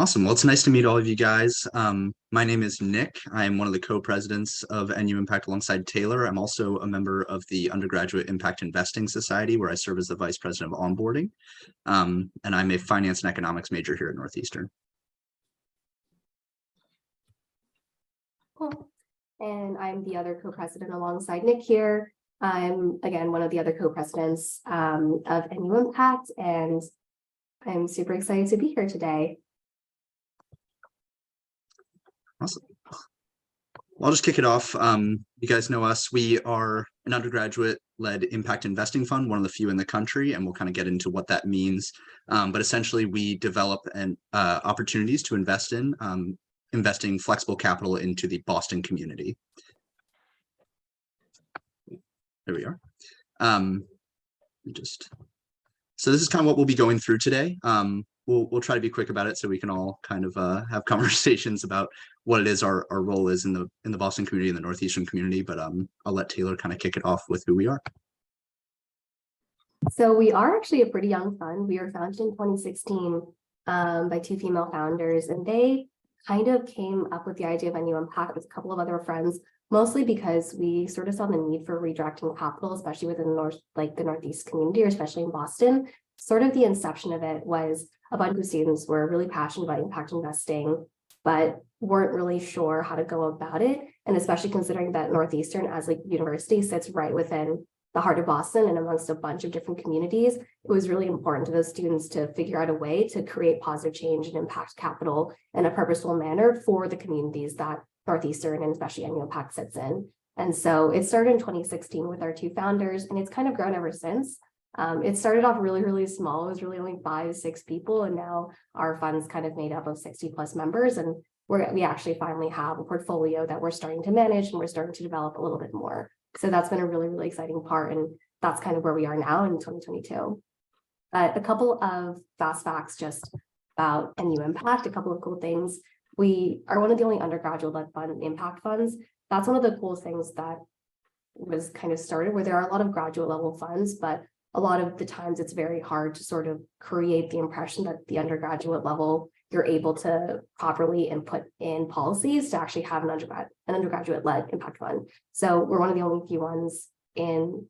Awesome. Well, it's nice to meet all of you guys. My name is Nick. I'm one of the co-presidents of NU Impact alongside Taylor. I'm also a member of the Undergraduate Impact Investing Society, where I serve as the vice president of onboarding. And I'm a finance and economics major here at Northeastern. Cool. And I'm the other co-president alongside Nick here. I'm, again, one of the other co-presidents of NU Impact, and I'm super excited to be here today. Awesome. Well, I'll just kick it off. You guys know us. We are an undergraduate-led impact investing fund, one of the few in the country, and we'll kind of get into what that means. But essentially, we develop opportunities to invest in, investing flexible capital into the Boston community. There we are. So this is kind of what we'll be going through today. We'll try to be quick about it so we can all kind of have conversations about what it is our role is in the Boston community, in the Northeastern community. But I'll let Taylor kind of kick it off with who we are. So we are actually a pretty young fund. We were founded in 2016 by two female founders, and they kind of came up with the idea of NU Impact with a couple of other friends, mostly because we sort of saw the need for redirecting capital, especially within the Northeast community, or especially in Boston. Sort of the inception of it was a bunch of students were really passionate about impact investing, but weren't really sure how to go about it. And especially considering that Northeastern as a university sits right within the heart of Boston and amongst a bunch of different communities, it was really important to those students to figure out a way to create positive change and impact capital in a purposeful manner for the communities that Northeastern and especially NU Impact sits in. And so it started in 2016 with our two founders, and it's kind of grown ever since. It started off really, really small. It was really only 5, 6 people. And now our fund's kind of made up of 60 plus members. And we actually finally have a portfolio that we're starting to manage, and we're starting to develop a little bit more. So that's been a really, really exciting part. And that's kind of where we are now in 2022. A couple of fast facts just about NU Impact, a couple of cool things. We are one of the only undergraduate-led fund impact funds. That's one of the cool things that was kind of started, where there are a lot of graduate level funds, but a lot of the times it's very hard to sort of create the impression that the undergraduate level, you're able to properly input in policies to actually have an undergraduate-led impact fund. So we're one of the only few ones in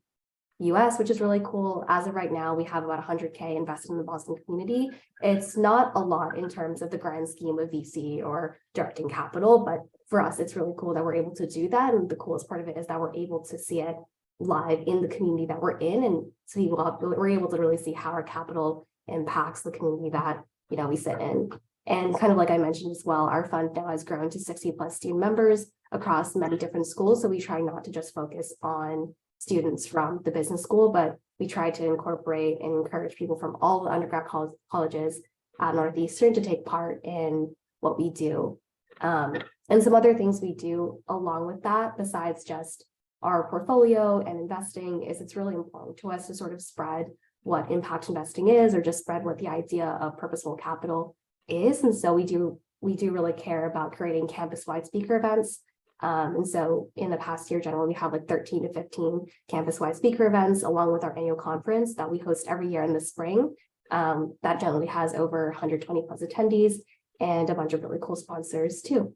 US, which is really cool. As of right now, we have about 100K invested in the Boston community. It's not a lot in terms of the grand scheme of VC or directing capital, but for us, it's really cool that we're able to do that. And the coolest part of it is that we're able to see it live in the community that we're in, and so we're able to really see how our capital impacts the community that we sit in. And kind of like I mentioned as well, our fund now has grown to 60 plus student members across many different schools. So we try not to just focus on students from the business school, but we try to incorporate and encourage people from all the undergrad colleges at Northeastern to take part in what we do. And some other things we do along with that, besides just our portfolio and investing, is it's really important to us to sort of spread what impact investing is, or just spread what the idea of purposeful capital is. And so we do really care about creating campus-wide speaker events. And so in the past year, generally, we have like 13 to 15 campus-wide speaker events, along with our annual conference that we host every year in the spring. That generally has over 120 plus attendees and a bunch of really cool sponsors too.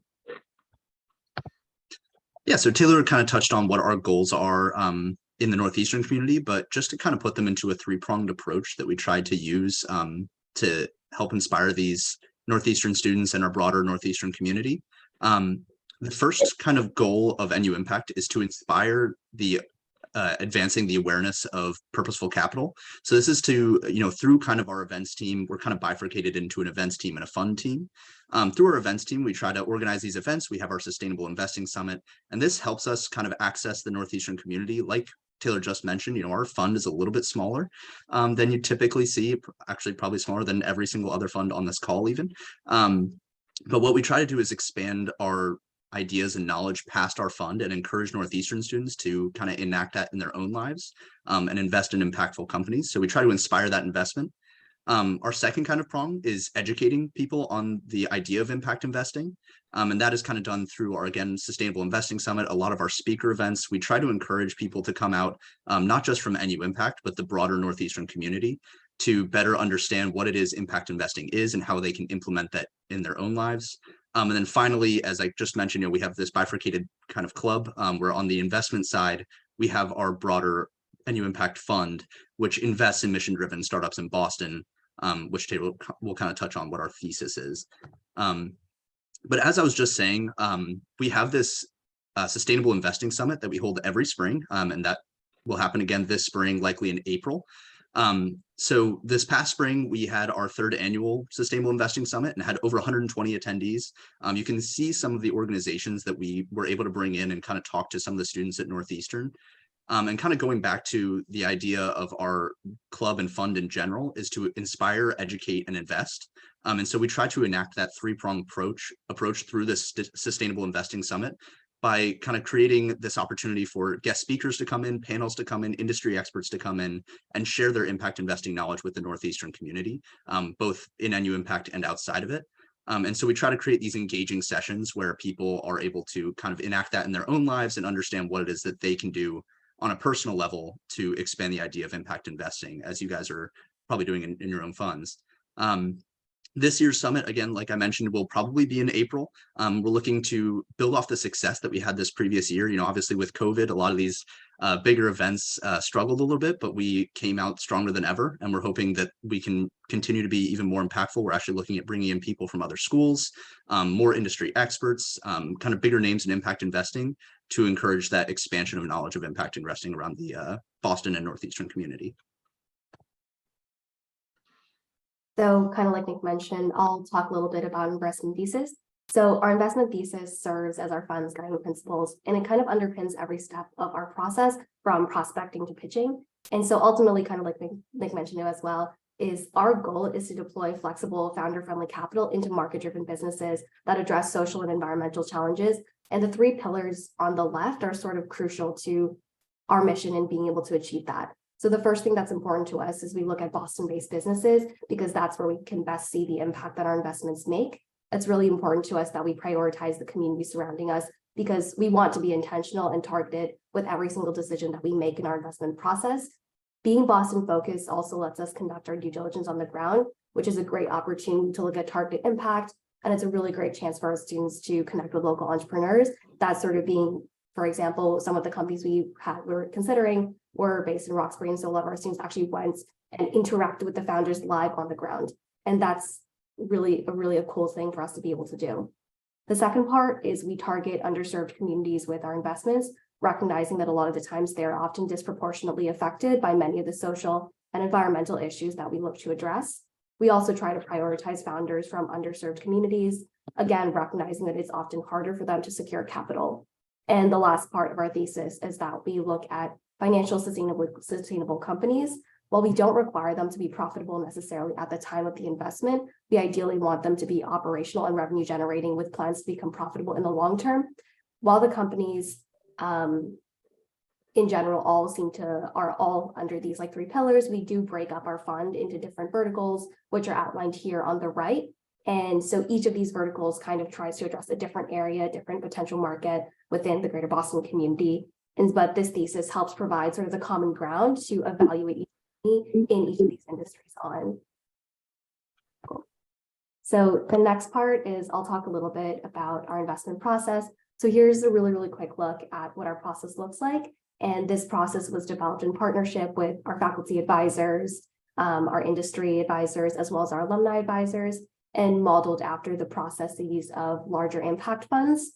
Yeah, so Taylor kind of touched on what our goals are in the Northeastern community, but just to kind of put them into a three-pronged approach that we tried to use to help inspire these Northeastern students and our broader Northeastern community. The first kind of goal of NU Impact is to inspire the advancing the awareness of purposeful capital. So this is to, through kind of our events team, we're kind of bifurcated into an events team and a fund team. Through our events team, we try to organize these events. We have our Sustainable Investing Summit, and this helps us kind of access the Northeastern community. Like Taylor just mentioned, our fund is a little bit smaller than you typically see, actually probably smaller than every single other fund on this call even. But what we try to do is expand our ideas and knowledge past our fund and encourage Northeastern students to kind of enact that in their own lives and invest in impactful companies. So we try to inspire that investment. Our second kind of prong is educating people on the idea of impact investing. And that is kind of done through our, again, Sustainable Investing Summit, a lot of our speaker events. We try to encourage people to come out, not just from NU Impact, but the broader Northeastern community. to better understand what it is impact investing is and how they can implement that in their own lives. And then finally, as I just mentioned, we have this bifurcated kind of club where on the investment side, we have our broader NU Impact Fund, which invests in mission-driven startups in Boston, which we'll kind of touch on what our thesis is. But as I was just saying, we have this Sustainable Investing Summit that we hold every spring, and that will happen again this spring, likely in April. So this past spring, we had our 3rd annual Sustainable Investing Summit and had over 120 attendees. You can see some of the organizations that we were able to bring in and kind of talk to some of the students at Northeastern. And kind of going back to the idea of our club and fund in general is to inspire, educate, and invest. And so we try to enact that 3-pronged approach through this Sustainable Investing Summit by kind of creating this opportunity for guest speakers to come in, panels to come in, industry experts to come in and share their impact investing knowledge with the Northeastern community, both in NU Impact and outside of it. And so we try to create these engaging sessions where people are able to kind of enact that in their own lives and understand what it is that they can do on a personal level to expand the idea of impact investing, as you guys are probably doing in your own funds. This year's summit, again, like I mentioned, will probably be in April. We're looking to build off the success that we had this previous year. Obviously with COVID, a lot of these bigger events struggled a little bit, but we came out stronger than ever. And we're hoping that we can continue to be even more impactful. We're actually looking at bringing in people from other schools, more industry experts, kind of bigger names in impact investing to encourage that expansion of knowledge of impact investing around the Boston and Northeastern community. So kind of like Nick mentioned, I'll talk a little bit about investment thesis. So our investment thesis serves as our fund's guiding principles, and it kind of underpins every step of our process from prospecting to pitching. And so ultimately, kind of like Nick mentioned it as well, is our goal is to deploy flexible, founder-friendly capital into market-driven businesses that address social and environmental challenges. And the 3 pillars on the left are sort of crucial to our mission and being able to achieve that. So the first thing that's important to us is we look at Boston-based businesses because that's where we can best see the impact that our investments make. It's really important to us that we prioritize the community surrounding us because we want to be intentional and targeted with every single decision that we make in our investment process. Being Boston-focused also lets us conduct our due diligence on the ground, which is a great opportunity to look at targeted impact. And it's a really great chance for our students to connect with local entrepreneurs. That's sort of being, for example, some of the companies we were considering were based in Roxbury, and so a lot of our students actually went and interacted with the founders live on the ground. And that's really a cool thing for us to be able to do. The second part is we target underserved communities with our investments, recognizing that a lot of the times they're often disproportionately affected by many of the social and environmental issues that we look to address. We also try to prioritize founders from underserved communities, again, recognizing that it's often harder for them to secure capital. And the last part of our thesis is that we look at financial sustainable companies. While we don't require them to be profitable necessarily at the time of the investment, we ideally want them to be operational and revenue generating with plans to become profitable in the long term. While the companies in general are all under these 3 pillars, we do break up our fund into different verticals, which are outlined here on the right. And so each of these verticals kind of tries to address a different area, different potential market within the greater Boston community. But this thesis helps provide sort of the common ground to evaluate each in each of these industries on. Cool. So the next part is I'll talk a little bit about our investment process. So here's a really quick look at what our process looks like. And this process was developed in partnership with our faculty advisors, our industry advisors, as well as our alumni advisors, and modeled after the processes of larger impact funds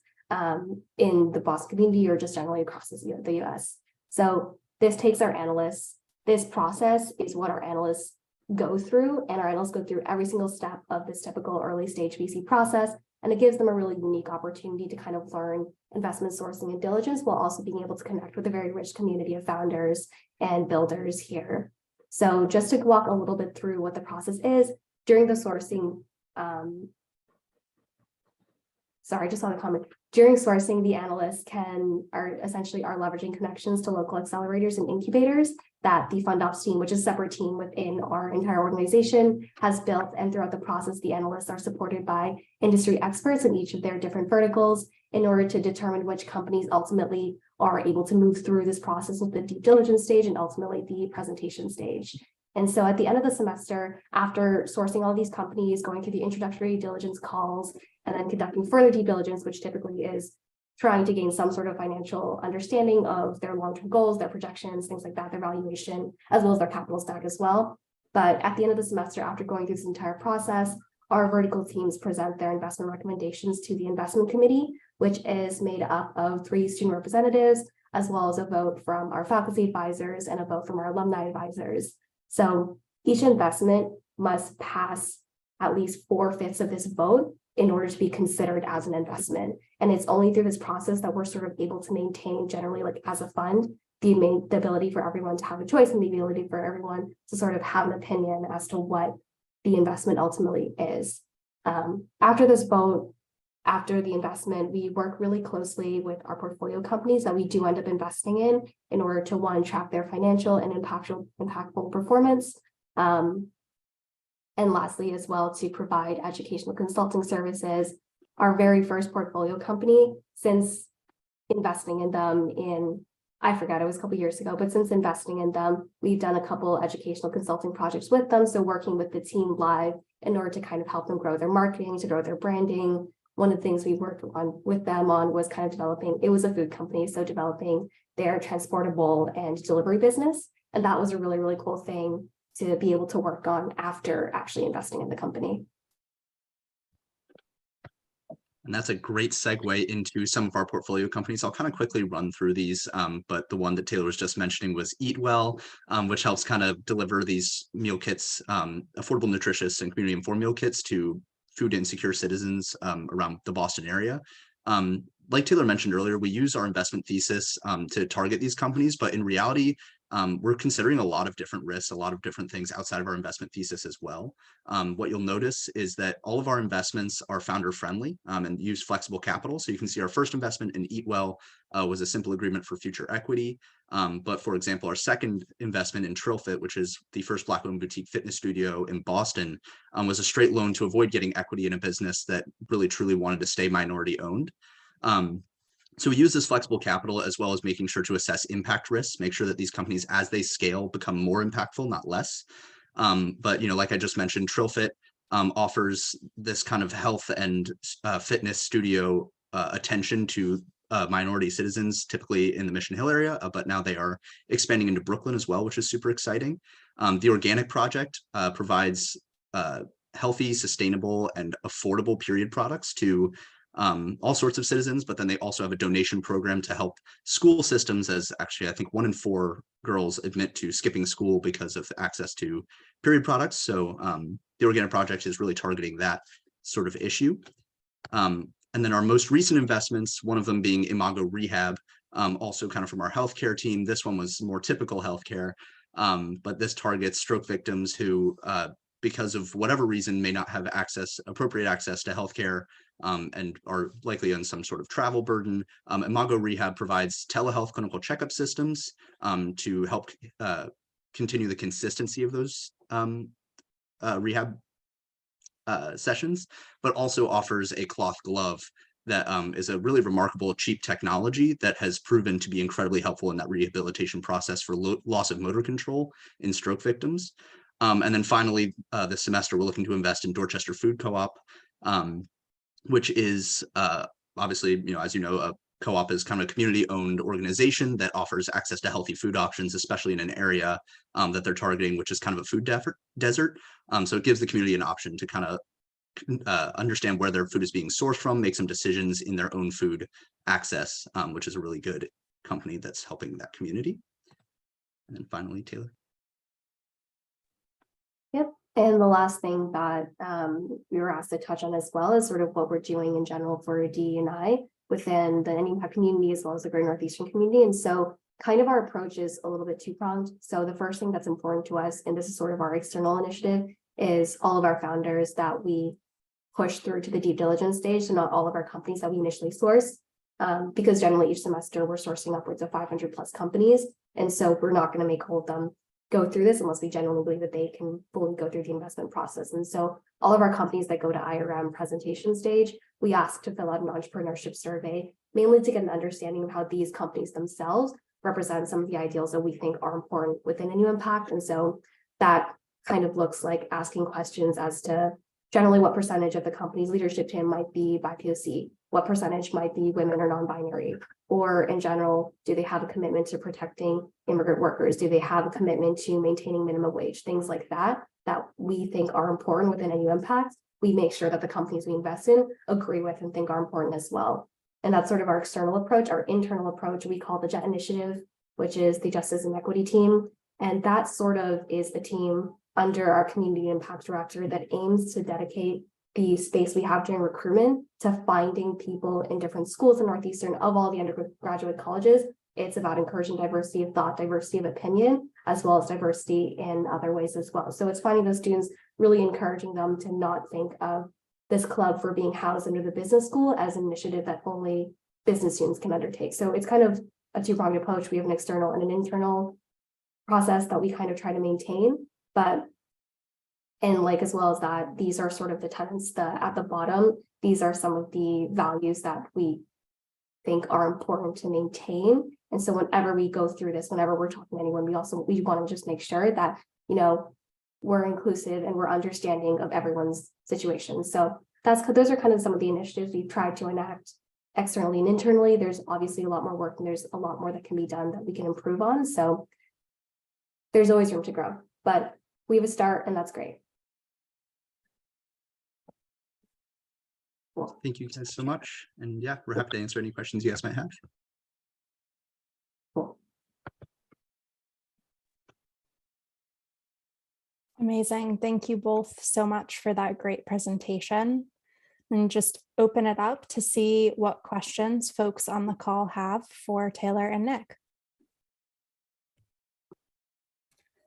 in the Boston community or just generally across the US. So this takes our analysts. This process is what our analysts go through, and our analysts go through every single step of this typical early stage VC process. And it gives them a really unique opportunity to kind of learn investment sourcing and diligence while also being able to connect with a very rich community of founders and builders here. So just to walk a little bit through what the process is during the sourcing, sorry, I just saw the comment. During sourcing, the analysts are leveraging connections to local accelerators and incubators that the fund ops team, which is a separate team within our entire organization, has built. And throughout the process, the analysts are supported by industry experts in each of their different verticals in order to determine which companies ultimately are able to move through this process with the due diligence stage and ultimately the presentation stage. And so at the end of the semester, after sourcing all these companies, going through the introductory diligence calls, and then conducting further due diligence, which typically is trying to gain some sort of financial understanding of their long-term goals, their projections, things like that, their valuation, as well as their capital stack as well. But at the end of the semester, after going through this entire process, our vertical teams present their investment recommendations to the investment committee, which is made up of 3 student representatives, as well as a vote from our faculty advisors and a vote from our alumni advisors. So each investment must pass at least 4/5 of this vote in order to be considered as an investment. And it's only through this process that we're sort of able to maintain, generally, like as a fund, the ability for everyone to have a choice and the ability for everyone to sort of have an opinion as to what the investment ultimately is. After this vote, after the investment, we work really closely with our portfolio companies that we do end up investing in order to, one, track their financial and impactful performance. And lastly, as well, to provide educational consulting services. Our very first portfolio company, since investing in them I forgot, it was a couple years ago, but since investing in them, we've done a couple educational consulting projects with them. So working with the team live in order to kind of help them grow their marketing, to grow their branding. One of the things we worked on with them was kind of developing, it was a food company, so developing their transportable and delivery business. And that was a really, really cool thing to be able to work on after actually investing in the company. And that's a great segue into some of our portfolio companies. I'll kind of quickly run through these, but the one that Taylor was just mentioning was Eat Well, which helps kind of deliver these meal kits, affordable, nutritious, and community informed meal kits to food insecure citizens around the Boston area. Like Taylor mentioned earlier, we use our investment thesis to target these companies, but in reality, we're considering a lot of different risks, a lot of different things outside of our investment thesis as well. What you'll notice is that all of our investments are founder friendly and use flexible capital. So you can see our first investment in Eat Well was a simple agreement for future equity. But for example, our second investment in TrillFit, which is the first Black-owned boutique fitness studio in Boston, was a straight loan to avoid getting equity in a business that really truly wanted to stay minority owned. So we use this flexible capital as well as making sure to assess impact risks, make sure that these companies, as they scale, become more impactful, not less. But, like I just mentioned, TrillFit offers this kind of health and fitness studio attention to minority citizens, typically in the Mission Hill area, but now they are expanding into Brooklyn as well, which is super exciting. The Organic Project provides healthy, sustainable, and affordable period products to all sorts of citizens, but then they also have a donation program to help school systems, as actually I think 1 in 4 girls admit to skipping school because of access to period products. So the Organic Project is really targeting that sort of issue. And then our most recent investments, one of them being Imago Rehab, also kind of from our healthcare team. This one was more typical healthcare, but this targets stroke victims who, because of whatever reason, may not have appropriate access to healthcare and are likely on some sort of travel burden. Imago Rehab provides telehealth clinical checkup systems to help continue the consistency of those rehab sessions, but also offers a cloth glove that is a really remarkable, cheap technology that has proven to be incredibly helpful in that rehabilitation process for loss of motor control in stroke victims. And then finally, this semester, we're looking to invest in Dorchester Food Co-op, which is obviously, as you know, a co-op is kind of a community-owned organization that offers access to healthy food options, especially in an area that they're targeting, which is kind of a food desert. So it gives the community an option to kind of understand where their food is being sourced from, make some decisions in their own food access, which is a really good company that's helping that community. And then finally, Taylor. Yep. And the last thing that we were asked to touch on as well is sort of what we're doing in general for DE&I within the NUPAC community as well as the Greater Northeastern community. And so kind of our approach is a little bit two-pronged. So the first thing that's important to us, and this is sort of our external initiative, is all of our founders that we push through to the due diligence stage. So not all of our companies that we initially source, because generally each semester we're sourcing upwards of 500 plus companies. And so we're not going to make all of them go through this unless we genuinely believe that they can fully go through the investment process. And so all of our companies that go to IRM presentation stage, we ask to fill out an entrepreneurship survey, mainly to get an understanding of how these companies themselves represent some of the ideals that we think are important within a new impact. And so that kind of looks like asking questions as to generally what percentage of the company's leadership team might be BIPOC, what percentage might be women or non-binary, or in general, do they have a commitment to protecting immigrant workers? Do they have a commitment to maintaining minimum wage? Things like that we think are important within NU Impact. We make sure that the companies we invest in agree with and think are important as well. And that's sort of our external approach. Our internal approach, we call the JET Initiative, which is the Justice and Equity team. And that sort of is the team under our Community Impact Director that aims to dedicate the space we have during recruitment to finding people in different schools in Northeastern of all the undergraduate colleges. It's about encouraging diversity of thought, diversity of opinion, as well as diversity in other ways as well. So it's finding those students, really encouraging them to not think of this club for being housed under the business school as an initiative that only business students can undertake. So it's kind of a two-pronged approach. We have an external and an internal process that we kind of try to maintain, and like as well as that, these are sort of the tenets at the bottom. These are some of the values that we think are important to maintain. And so whenever we go through this, whenever we're talking to anyone, we want to just make sure that, we're inclusive and we're understanding of everyone's situation. So those are kind of some of the initiatives we've tried to enact externally and internally. There's obviously a lot more work and there's a lot more that can be done that we can improve on. So there's always room to grow, but we have a start and that's great. Well, thank you guys so much. And yeah, we're happy to answer any questions you guys might have. Cool. Amazing. Thank you both so much for that great presentation. And just open it up to see what questions folks on the call have for Taylor and Nick.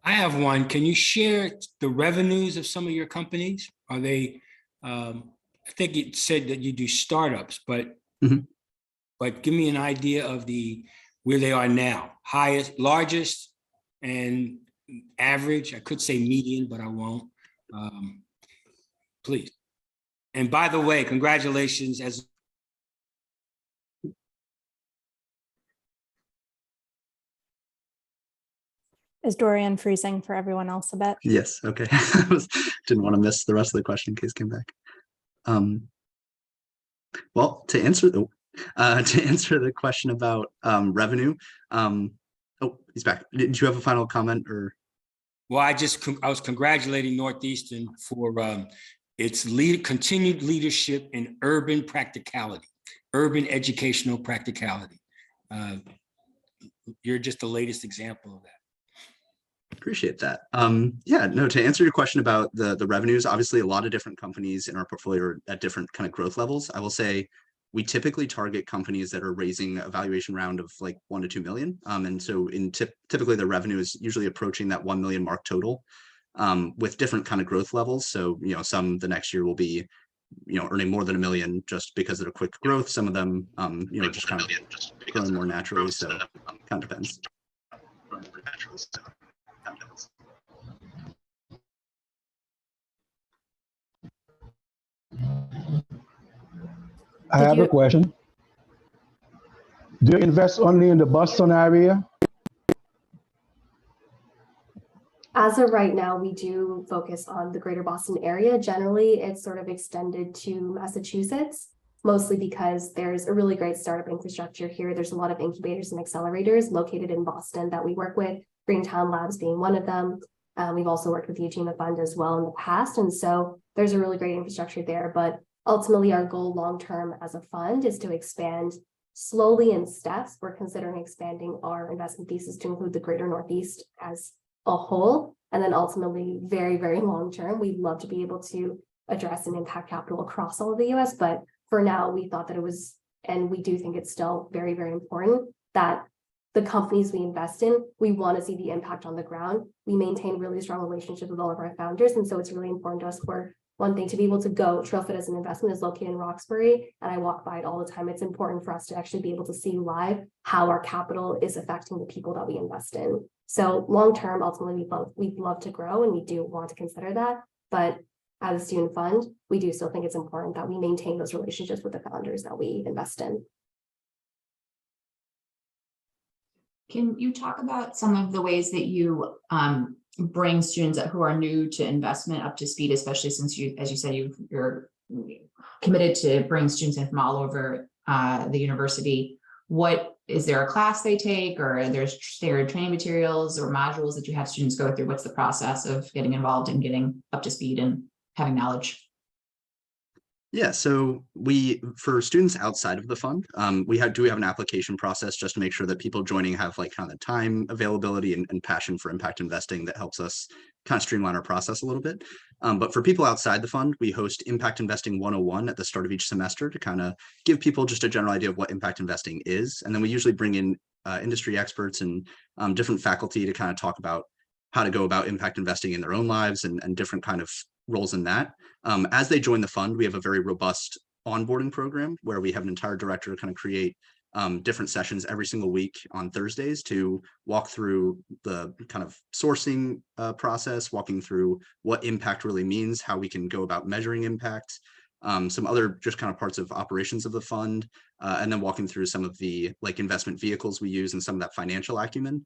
I have one. Can you share the revenues of some of your companies? Are they, I think it said that you do startups, but but give me an idea of where they are now. Highest, largest, and average. I could say median, but I won't. Please. And by the way, congratulations as Is Dorian freezing for everyone else a bit? Yes. Okay. Didn't want to miss the rest of the question in case it came back. Well, to answer the question about revenue. Oh, he's back. Did you have a final comment or? well, I was congratulating Northeastern for its continued leadership in urban practicality, urban educational practicality. You're just the latest example of that. Appreciate that. Yeah, no, to answer your question about the revenues, obviously a lot of different companies in our portfolio are at different kind of growth levels. I will say we typically target companies that are raising a valuation round of like 1 to 2 million. And so typically the revenue is usually approaching that 1 million mark total, with different kind of growth levels. So, some the next year will be, earning more than 1 million just because of the quick growth. Some of them, just kind of growing more naturally. So kind of depends. I have a question. Do you invest only in the Boston area? As of right now, we do focus on the greater Boston area. Generally, it's sort of extended to Massachusetts, mostly because there's a really great startup infrastructure here. There's a lot of incubators and accelerators located in Boston that we work with, Greentown Labs being one of them. We've also worked with Eugene Fund as well in the past. And so there's a really great infrastructure there. But ultimately, our goal long-term as a fund is to expand slowly in steps. We're considering expanding our investment thesis to include the greater Northeast as a whole. And then ultimately, very, very long-term, we'd love to be able to address and impact capital across all of the US. But for now, we thought that it was, and we do think it's still very, very important that the companies we invest in, we want to see the impact on the ground. We maintain really strong relationships with all of our founders. And so it's really important to us for one thing to be able to go. Trailfit as an investment is located in Roxbury, and I walk by it all the time. It's important for us to actually be able to see live how our capital is affecting the people that we invest in. So long-term, ultimately, we'd love to grow, and we do want to consider that. But as a student fund, we do still think it's important that we maintain those relationships with the founders that we invest in. Can you talk about some of the ways that you bring students who are new to investment up to speed, especially since you, as you said, you're committed to bring students in from all over the university? What is there a class they take, or there's standard training materials or modules that you have students go through? What's the process of getting involved and getting up to speed and having knowledge? Yeah, so for students outside of the fund, we have an application process just to make sure that people joining have like kind of the time availability and passion for impact investing that helps us kind of streamline our process a little bit. But for people outside the fund, we host Impact Investing 101 at the start of each semester to kind of give people just a general idea of what impact investing is. And then we usually bring in industry experts and different faculty to kind of talk about how to go about impact investing in their own lives and different kind of roles in that. As they join the fund, we have a very robust onboarding program where we have an entire director kind of create different sessions every single week on Thursdays to walk through the kind of sourcing process, walking through what impact really means, how we can go about measuring impact, some other just kind of parts of operations of the fund, and then walking through some of the like investment vehicles we use and some of that financial acumen,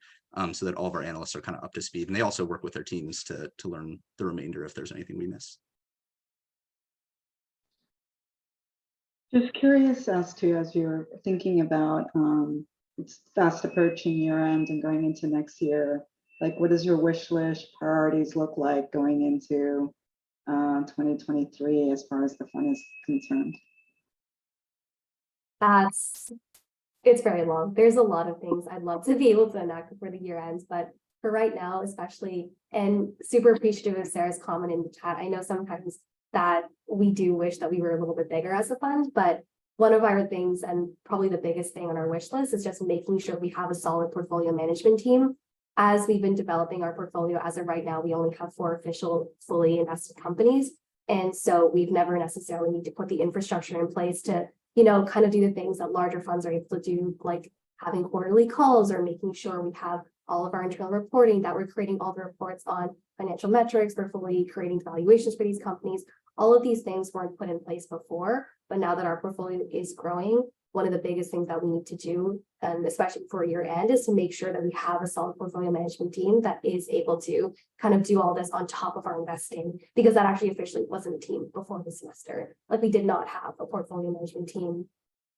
so that all of our analysts are kind of up to speed. And they also work with their teams to learn the remainder if there's anything we miss. Just curious as you're thinking about it's fast approaching year end and going into next year, like what does your wish list priorities look like going into 2023 as far as the fund is concerned? It's very long. There's a lot of things I'd love to be able to enact before the year ends, but for right now, especially, and super appreciative of Sarah's comment in the chat. I know sometimes that we do wish that we were a little bit bigger as a fund, but one of our things, and probably the biggest thing on our wish list, is just making sure we have a solid portfolio management team. As we've been developing our portfolio, as of right now, we only have 4 official fully invested companies. And so we've never necessarily need to put the infrastructure in place to, kind of do the things that larger funds are able to do, like having quarterly calls or making sure we have all of our internal reporting, that we're creating all the reports on financial metrics, we're fully creating valuations for these companies. All of these things weren't put in place before, but now that our portfolio is growing, one of the biggest things that we need to do, and especially for year end, is to make sure that we have a solid portfolio management team that is able to kind of do all this on top of our investing, because that actually officially wasn't a team before the semester. Like, we did not have a portfolio management team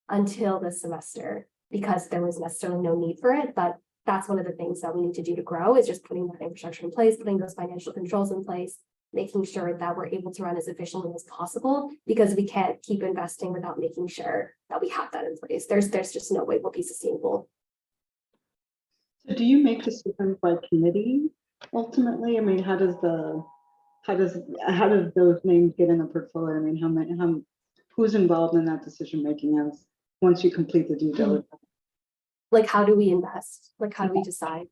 until this semester because there was necessarily no need for it. But that's one of the things that we need to do to grow, is just putting that infrastructure in place, putting those financial controls in place, making sure that we're able to run as efficiently as possible, because we can't keep investing without making sure that we have that in place. There's just no way we'll be sustainable. So do you make decisions by committee ultimately? I mean, how does those names get in the portfolio? I mean, who's involved in that decision making as once you complete the due diligence? Like, how do we invest? Like, how do we decide?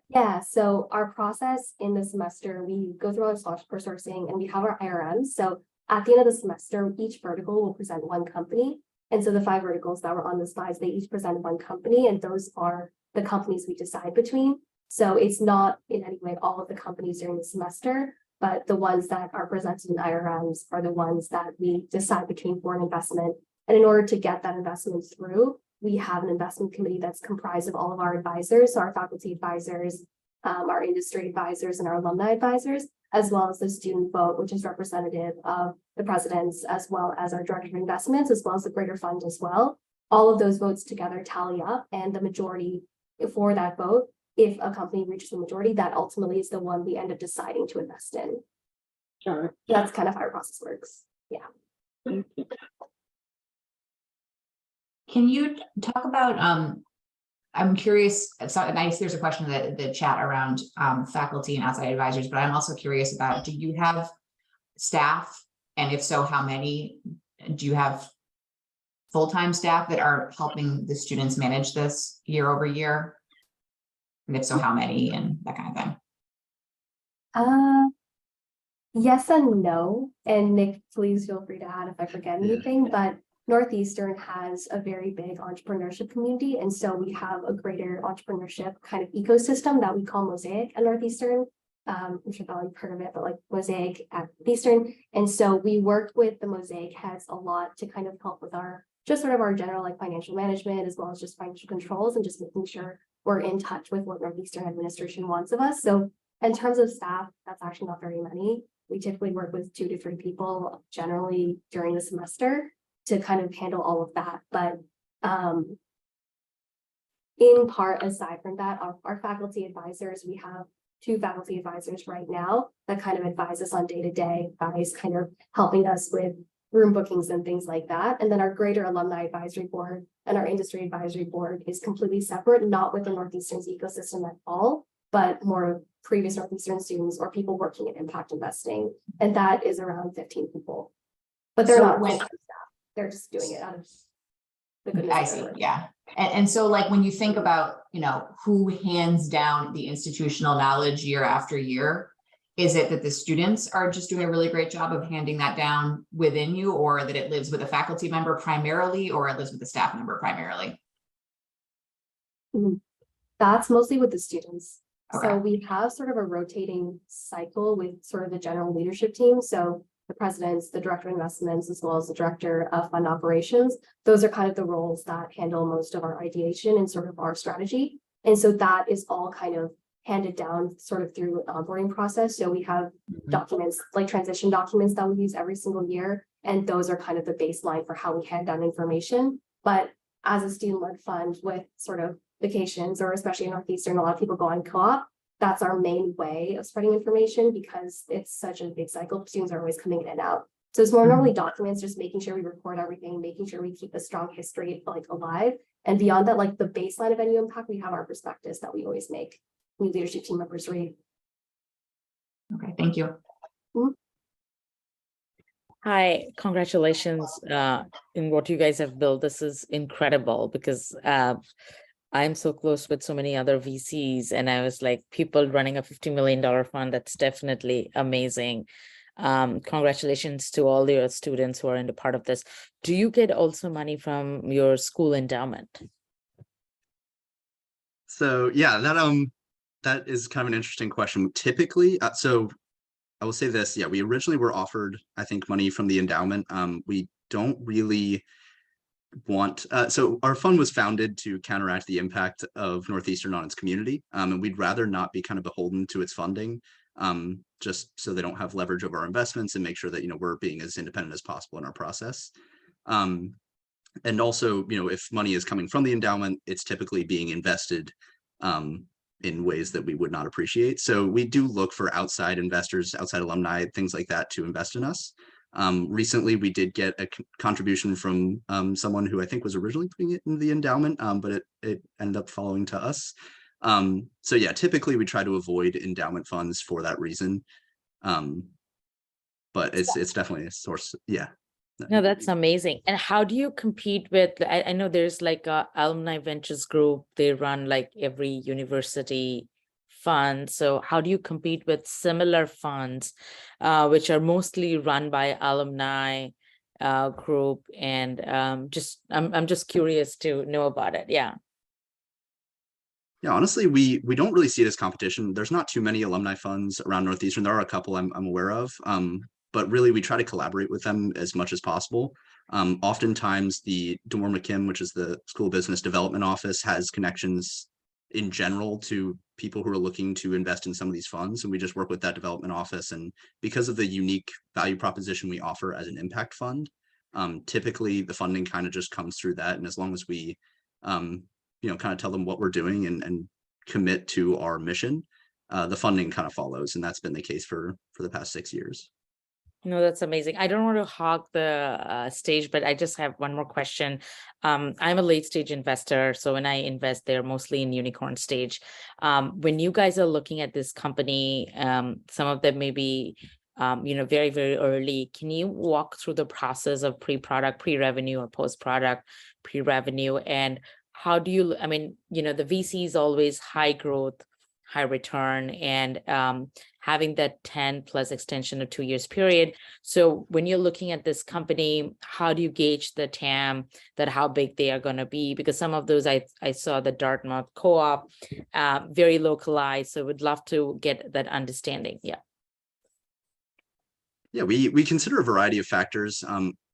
Yeah. So our process in the semester, we go through our software sourcing and we have our IRMs. So at the end of the semester, each vertical will present one company. And so the 5 verticals that were on the slides, they each present one company, and those are the companies we decide between. So it's not in any way all of the companies during the semester, but the ones that are presented in IRMs are the ones that we decide between for an investment. And in order to get that investment through, we have an investment committee that's comprised of all of our advisors, so our faculty advisors, our industry advisors, and our alumni advisors, as well as the student vote, which is representative of the presidents, as well as our director of investments, as well as the greater fund as well. All of those votes together tally up, and the majority for that vote, if a company reaches the majority, that ultimately is the one we end up deciding to invest in. Sure. That's kind of how our process works. Yeah. Thank you. Can you talk about, I'm curious, so there's a question in the chat around faculty and outside advisors, but I'm also curious about, do you have staff? And if so, how many? Do you have full-time staff that are helping the students manage this year over year? And if so, how many, and that kind of thing? Yes and no. And Nick, please feel free to add if I forget anything, but Northeastern has a very big entrepreneurship community. And so we have a greater entrepreneurship kind of ecosystem that we call Mosaic at Northeastern. I'm sure probably heard of it, but like Mosaic at Northeastern. And so we worked with the Mosaic heads a lot to kind of help with our general like financial management, as well as just financial controls, and just making sure we're in touch with what Northeastern administration wants of us. So In terms of staff, that's actually not very many. We typically work with 2 to 3 people generally during the semester to kind of handle all of that. But in part, aside from that, our faculty advisors, we have 2 faculty advisors right now that kind of advise us on day-to-day advice, kind of helping us with room bookings and things like that. And then our greater alumni advisory board and our industry advisory board is completely separate, not with the Northeastern's ecosystem at all, but more previous Northeastern students or people working in impact investing. And that is around 15 people. But they're So not when- staff. They're just doing it out of the goodness I of their see, heart. yeah. And so like when you think about, who hands down the institutional knowledge year after year, is it that the students are just doing a really great job of handing that down within you, or that it lives with a faculty member primarily, or it lives with a staff member primarily? That's mostly with the students. Okay. So we have sort of a rotating cycle with sort of the general leadership team. So the presidents, the director of investments, as well as the director of fund operations, those are kind of the roles that handle most of our ideation and sort of our strategy. And so that is all kind of handed down sort of through an onboarding process. So we have documents like transition documents that we use every single year. And those are kind of the baseline for how we hand down information. But as a student-led fund with sort of vacations, or especially in Northeastern, a lot of people go on co-op. That's our main way of spreading information because it's such a big cycle. Students are always coming in and out. So it's more normally documents, just making sure we record everything, making sure we keep a strong history like alive. And beyond that, like the baseline of NU Impact, we have our prospectus that we always make new leadership team members read. Okay, thank you. Hi, congratulations in what you guys have built. This is incredible because I'm so close with so many other VCs, and I was like, people running a $50 million fund, that's definitely amazing. Congratulations to all your students who are in the part of this. Do you get also money from your school endowment? So yeah, that is kind of an interesting question. Typically, so I will say this, yeah, we originally were offered, I think, money from the endowment. We don't really want, so our fund was founded to counteract the impact of Northeastern on its community. And we'd rather not be kind of beholden to its funding, just so they don't have leverage over our investments and make sure that, we're being as independent as possible in our process. And also, if money is coming from the endowment, it's typically being invested in ways that we would not appreciate. So we do look for outside investors, outside alumni, things like that to invest in us. Recently, we did get a contribution from someone who I think was originally putting it in the endowment, but it ended up following to us. So yeah, typically we try to avoid endowment funds for that reason. But it's definitely a source. Yeah. No, that's amazing. And how do you compete with, I know there's like a alumni ventures group, they run like every university fund. So how do you compete with similar funds, which are mostly run by alumni group? And I'm just curious to know about it. Yeah. Yeah, honestly, we don't really see it as competition. There's not too many alumni funds around Northeastern. There are a couple I'm aware of. But really, we try to collaborate with them as much as possible. Oftentimes, the DeMoore McKim, which is the School of Business Development Office, has connections in general to people who are looking to invest in some of these funds. And we just work with that development office. And because of the unique value proposition we offer as an impact fund, typically the funding kind of just comes through that. And as long as we, kind of tell them what we're doing and commit to our mission, the funding kind of follows. And that's been the case for the past 6 years. No, that's amazing. I don't want to hog the stage, but I just have one more question. I'm a late stage investor. So when I invest, they're mostly in unicorn stage. When you guys are looking at this company, some of them may be, very, very early. Can you walk through the process of pre-product, pre-revenue, or post-product, pre-revenue? And how do you, the VC is always high growth, high return, and having that 10 plus extension of 2 years period. So when you're looking at this company, how do you gauge the TAM, that how big they are going to be? Because some of those I saw the Dartmouth co-op, very localized. So would love to get that understanding. Yeah. Yeah, we consider a variety of factors.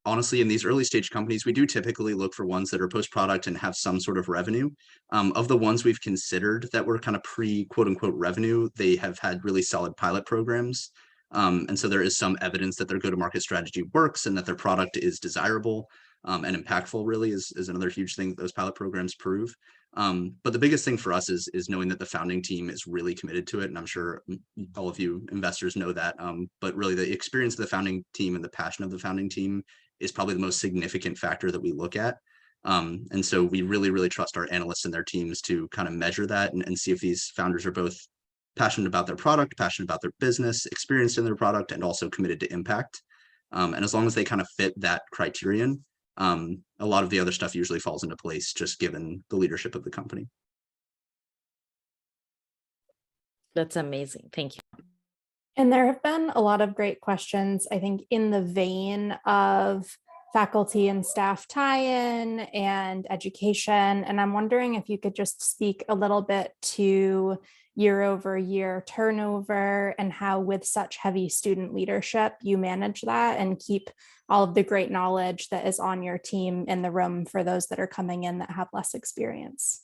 honestly, in these early stage companies, we do typically look for ones that are post-product and have some sort of revenue. Of the ones we've considered that were kind of pre-quote unquote revenue, they have had really solid pilot programs. And so there is some evidence that their go-to-market strategy works and that their product is desirable and impactful, really, is another huge thing that those pilot programs prove. But the biggest thing for us is knowing that the founding team is really committed to it. And I'm sure all of you investors know that. But really the experience of the founding team and the passion of the founding team is probably the most significant factor that we look at. And so we really, really trust our analysts and their teams to kind of measure that and see if these founders are both passionate about their product, passionate about their business, experienced in their product, and also committed to impact. And as long as they kind of fit that criterion, a lot of the other stuff usually falls into place just given the leadership of the company. That's amazing. Thank you. And there have been a lot of great questions, I think, in the vein of faculty and staff tie-in and education. And I'm wondering if you could just speak a little bit to year-over-year turnover and how, with such heavy student leadership, you manage that and keep all of the great knowledge that is on your team in the room for those that are coming in that have less experience.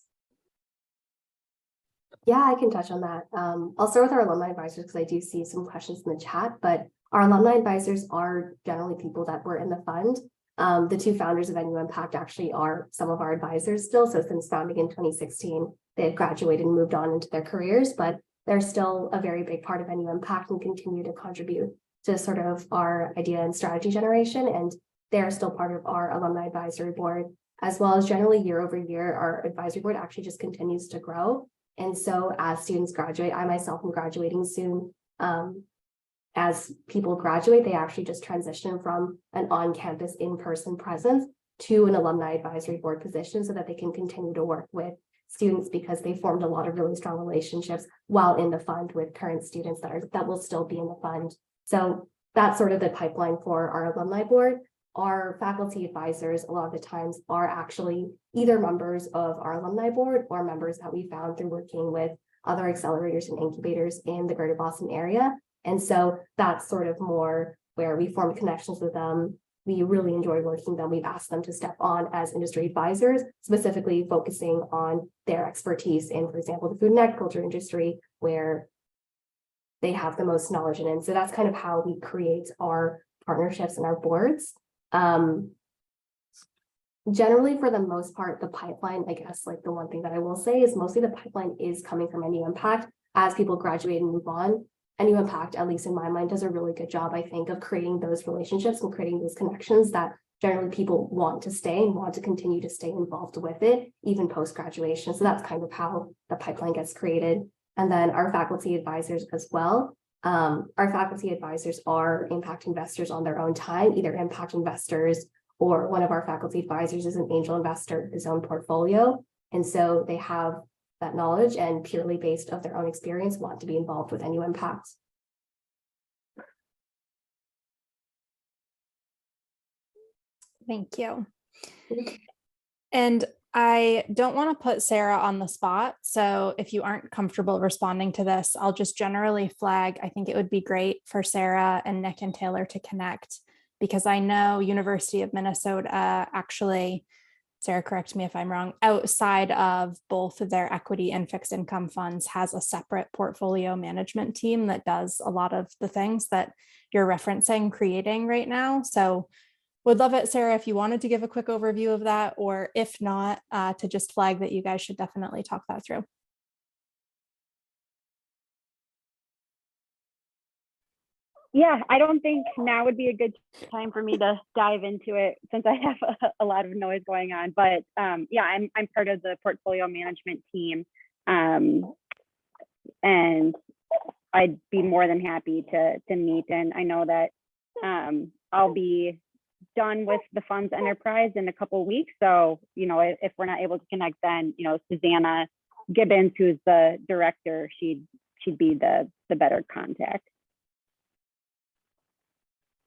Yeah, I can touch on that. I'll start with our alumni advisors because I do see some questions in the chat, but our alumni advisors are generally people that were in the fund. The two founders of NU Impact actually are some of our advisors still. So since founding in 2016, they had graduated and moved on into their careers, but they're still a very big part of NU Impact and continue to contribute to sort of our idea and strategy generation. And they're still part of our alumni advisory board, as well as generally year over year, our advisory board actually just continues to grow. And so as students graduate, I myself am graduating soon. As people graduate, they actually just transition from an on-campus in-person presence to an alumni advisory board position so that they can continue to work with students because they formed a lot of really strong relationships while in the fund with current students that will still be in the fund. So that's sort of the pipeline for our alumni board. Our faculty advisors, a lot of the times, are actually either members of our alumni board or members that we found through working with other accelerators and incubators in the greater Boston area. And so that's sort of more where we form connections with them. We really enjoy working with them. We've asked them to step on as industry advisors, specifically focusing on their expertise in, for example, the food and agriculture industry, where they have the most knowledge in. And so that's kind of how we create our partnerships and our boards. Generally, for the most part, the pipeline, I guess, like the one thing that I will say is mostly the pipeline is coming from NU Impact as people graduate and move on. NU Impact, at least in my mind, does a really good job, I think, of creating those relationships and creating those connections that generally people want to stay and want to continue to stay involved with it, even post-graduation. So that's kind of how the pipeline gets created. And then our faculty advisors as well. Our faculty advisors are impact investors on their own time, either impact investors or one of our faculty advisors is an angel investor in his own portfolio. And so they have that knowledge and purely based of their own experience want to be involved with NU Impact. Thank you. And I don't want to put Sarah on the spot. So if you aren't comfortable responding to this, I'll just generally flag, I think it would be great for Sarah and Nick and Taylor to connect, because I know University of Minnesota actually, Sarah, correct me if I'm wrong, outside of both of their equity and fixed income funds has a separate portfolio management team that does a lot of the things that you're referencing creating right now. So would love it, Sarah, if you wanted to give a quick overview of that, or if not, to just flag that you guys should definitely talk that through. Yeah, I don't think now would be a good time for me to dive into it since I have a lot of noise going on. But yeah, I'm part of the portfolio management team, and I'd be more than happy to meet. And I know that I'll be done with the funds enterprise in a couple of weeks. So, you know, if we're not able to connect, then, you know, Susanna Gibbons, who's the director, she'd be the better contact.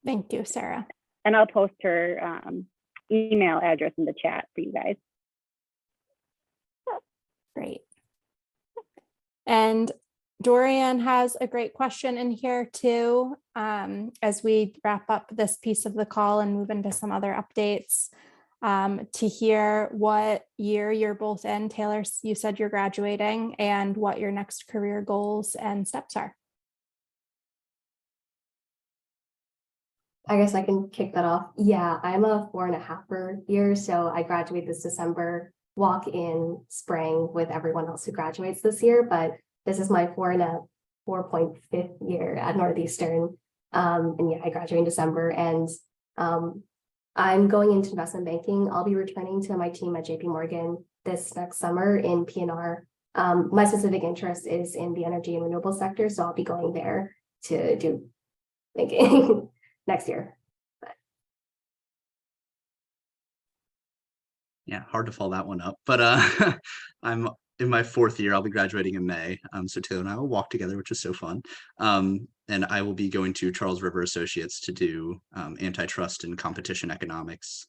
Thank you, Sarah. And I'll post her email address in the chat for you guys. Great. And Dorian has a great question in here too. As we wrap up this piece of the call and move into some other updates, to hear what year you're both in. Taylor, you said you're graduating, and what your next career goals and steps are. I guess I can kick that off. Yeah, I'm a 4.5 year, so I graduate this December, walk in spring with everyone else who graduates this year, but this is my 4.5 year at Northeastern. And yeah, I graduate in December, and I'm going into investment banking. I'll be returning to my team at JP Morgan this next summer in P&R. My specific interest is in the energy and renewable sector, so I'll be going there to do banking next year. Yeah, hard to follow that one up, but I'm in my 4th year. I'll be graduating in May. So Taylor and I will walk together, which is so fun. And I will be going to Charles River Associates to do antitrust and competition economics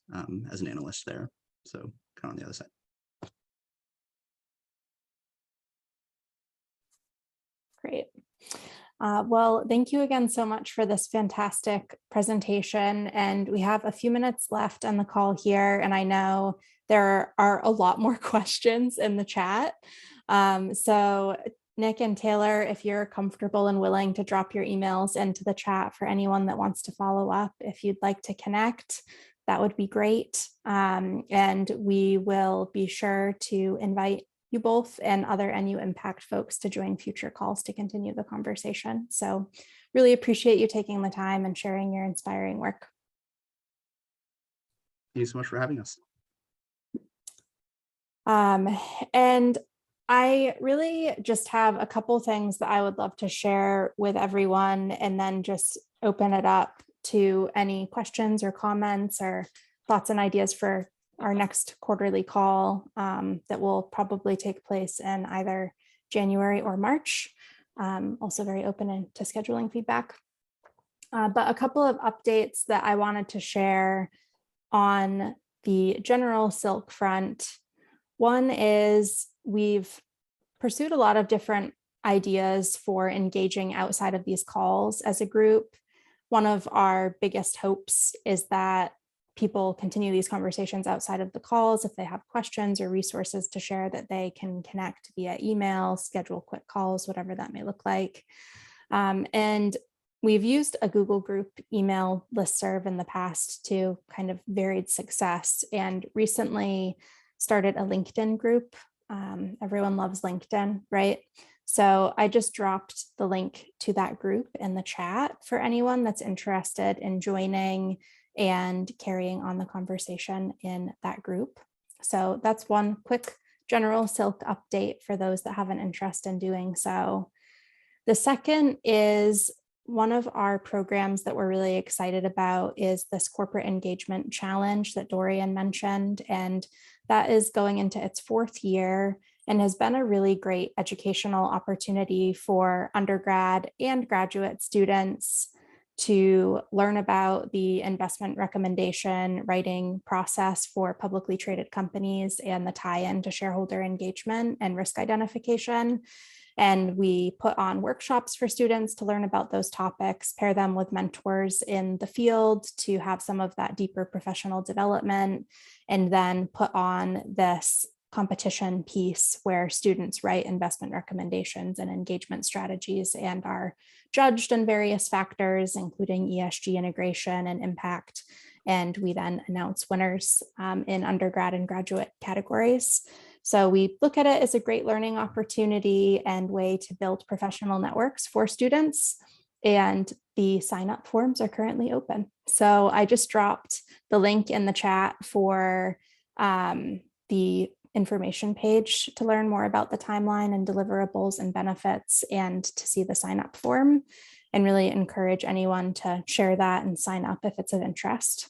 as an analyst there. So kind of on the other side. Great. Well, thank you again so much for this fantastic presentation. And we have a few minutes left on the call here, and I know there are a lot more questions in the chat. So Nick and Taylor, if you're comfortable and willing to drop your emails into the chat for anyone that wants to follow up, if you'd like to connect, that would be great. And we will be sure to invite you both and other NU Impact folks to join future calls to continue the conversation. So really appreciate you taking the time and sharing your inspiring work. Thank you so much for having us. And I really just have a couple things that I would love to share with everyone, and then just open it up to any questions or comments or thoughts and ideas for our next quarterly call that will probably take place in either January or March. Also very open to scheduling feedback. But a couple of updates that I wanted to share on the general SIILK front. One is we've pursued a lot of different ideas for engaging outside of these calls as a group. One of our biggest hopes is that people continue these conversations outside of the calls. If they have questions or resources to share, that they can connect via email, schedule quick calls, whatever that may look like. And we've used a Google group email listserv in the past to kind of varied success, and recently started a LinkedIn group. Everyone loves LinkedIn, right? So I just dropped the link to that group in the chat for anyone that's interested in joining and carrying on the conversation in that group. So that's one quick general SIILK update for those that have an interest in doing so. The second is one of our programs that we're really excited about is this corporate engagement challenge that Dorian mentioned, and that is going into its 4th year and has been a really great educational opportunity for undergrad and graduate students to learn about the investment recommendation writing process for publicly traded companies and the tie-in to shareholder engagement and risk identification. And we put on workshops for students to learn about those topics, pair them with mentors in the field to have some of that deeper professional development, and then put on this competition piece where students write investment recommendations and engagement strategies and are judged on various factors, including ESG integration and impact. And we then announce winners in undergrad and graduate categories. So we look at it as a great learning opportunity and way to build professional networks for students. And the sign-up forms are currently open. So I just dropped the link in the chat for the information page to learn more about the timeline and deliverables and benefits, and to see the sign-up form, and really encourage anyone to share that and sign up if it's of interest.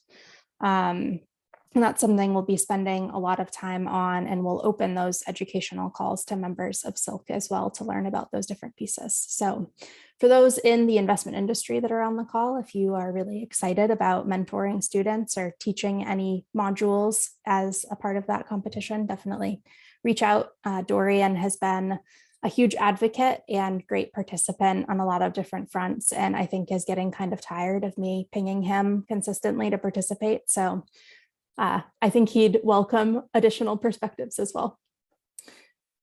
And that's something we'll be spending a lot of time on, and we'll open those educational calls to members of SIILK as well to learn about those different pieces. So for those in the investment industry that are on the call, if you are really excited about mentoring students or teaching any modules as a part of that competition, definitely reach out. Dorian has been a huge advocate and great participant on a lot of different fronts, and I think is getting kind of tired of me pinging him consistently to participate. So I think he'd welcome additional perspectives as well.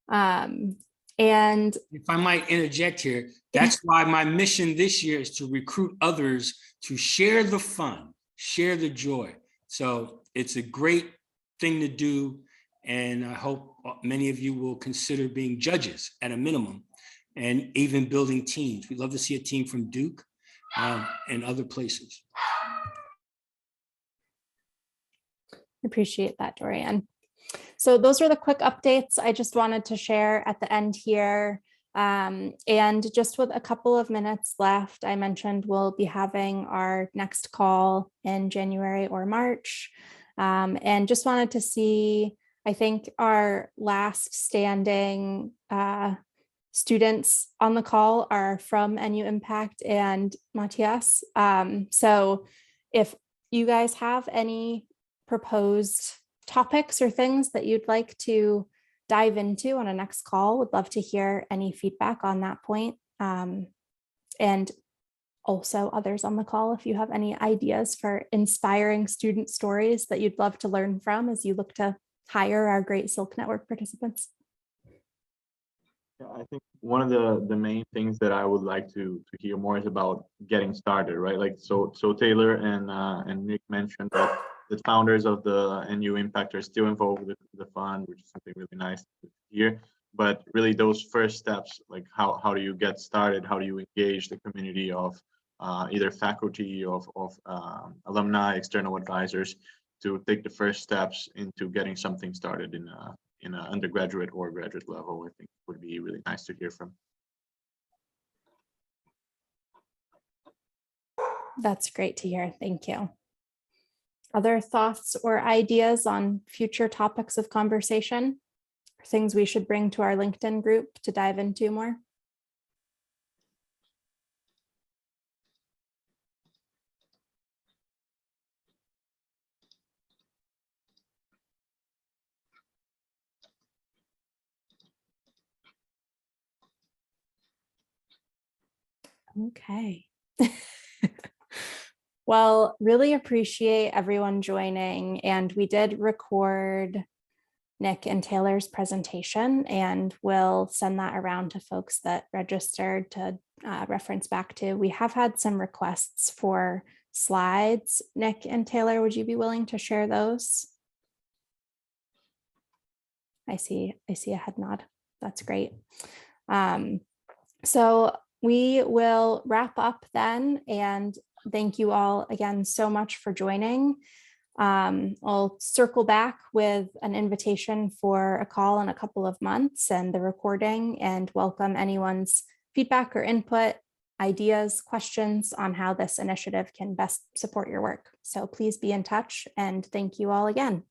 And if I might interject here, that's why my mission this year is to recruit others to share the fun, share the joy. So it's a great thing to do. And I hope many of you will consider being judges at a minimum, and even building teams. We'd love to see a team from Duke and other places. Appreciate that, Dorian. So those are the quick updates I just wanted to share at the end here. And just with a couple of minutes left, I mentioned we'll be having our next call in January or March. And just wanted to see, I think our last standing students on the call are from NU Impact and Matthias. So if you guys have any proposed topics or things that you'd like to dive into on a next call, would love to hear any feedback on that point. And also others on the call, if you have any ideas for inspiring student stories that you'd love to learn from as you look to hire our great SIILK network participants. Yeah, I think one of the main things that I would like to hear more is about getting started, right? Like so Taylor and Nick mentioned that the founders of the NU Impact are still involved with the fund, which is something really nice to hear. But really those first steps, like how do you get started? How do you engage the community of either faculty, of alumni, external advisors to take the first steps into getting something started in an undergraduate or graduate level? I think would be really nice to hear from. That's great to hear. Thank you. Other thoughts or ideas on future topics of conversation? Things we should bring to our LinkedIn group to dive into more? Okay. Well, really appreciate everyone joining, and we did record Nick and Taylor's presentation, and we'll send that around to folks that registered to reference back to. We have had some requests for slides. Nick and Taylor, would you be willing to share those? I see a head nod. That's great. So we will wrap up then, and thank you all again so much for joining. I'll circle back with an invitation for a call in a couple of months and the recording, and welcome anyone's feedback or input, ideas, questions on how this initiative can best support your work. So please be in touch, and thank you all again.